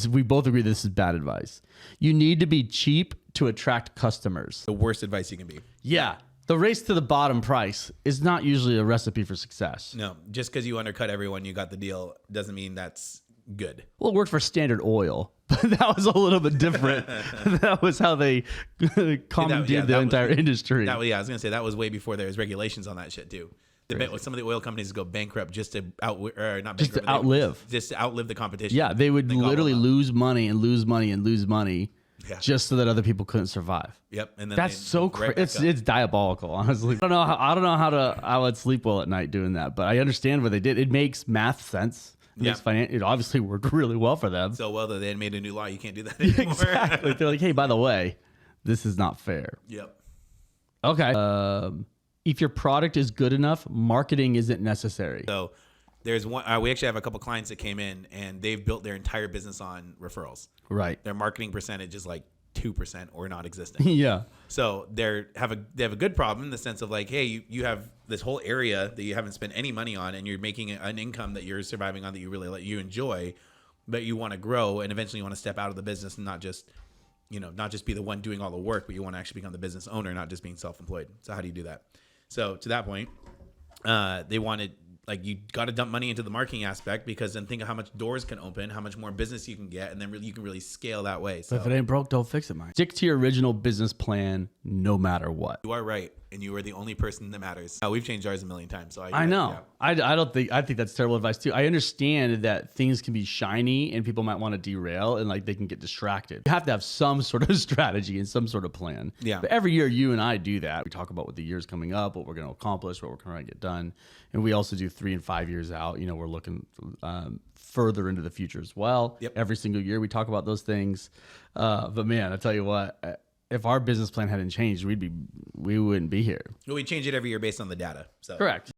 we both agree this is bad advice. You need to be cheap to attract customers. The worst advice you can be. Yeah. The race to the bottom price is not usually a recipe for success. No, just because you undercut everyone, you got the deal, doesn't mean that's good. Well, it worked for Standard Oil, but that was a little bit different. That was how they commandeered the entire industry. I was going to say that was way before there was regulations on that shit too. Some of the oil companies go bankrupt just to outlive the competition. Yeah, they would literally lose money and lose money and lose money. Yeah. Just so that other people couldn't survive. Yep, and then that's so crazy. It's diabolical, honestly. I don't know how I would sleep well at night doing that, but I understand what they did. It makes math sense. It obviously worked really well for them. So well that they had made a new law. You can't do that anymore. Exactly. They're like, hey, by the way, this is not fair. Yep. Okay. If your product is good enough, marketing isn't necessary. So there's one. We actually have a couple clients that came in and they've built their entire business on referrals. Right. Their marketing percentage is like 2% or not existent. Yeah. So they have a good problem in the sense of like, hey, you have this whole area that you haven't spent any money on, and you're making an income that you're surviving on that you really you enjoy, but you want to grow and eventually you want to step out of the business and not just be the one doing all the work, but you want to actually become the business owner, not just being self-employed. So how do you do that? So to that point, they wanted. Like you got to dump money into the marketing aspect because then think of how much doors can open, how much more business you can get, and then you can really scale that way. So if it ain't broke, don't fix it, man. Stick to your original business plan no matter what. You are right, and you are the only person that matters. We've changed ours a million times, so I know. Yeah. I think that's terrible advice too. I understand that things can be shiny and people might want to derail and like they can get distracted. You have to have some sort of strategy and some sort of plan. Yeah. But every year you and I do that. We talk about what the year's coming up, what we're going to accomplish, what we're trying to get done, and we also do 3 and 5 years out. We're looking further into the future as well. Yep. Every single year we talk about those things. But man, I tell you what. If our business plan hadn't changed, we wouldn't be here. Well, we change it every year based on the data. So. Correct.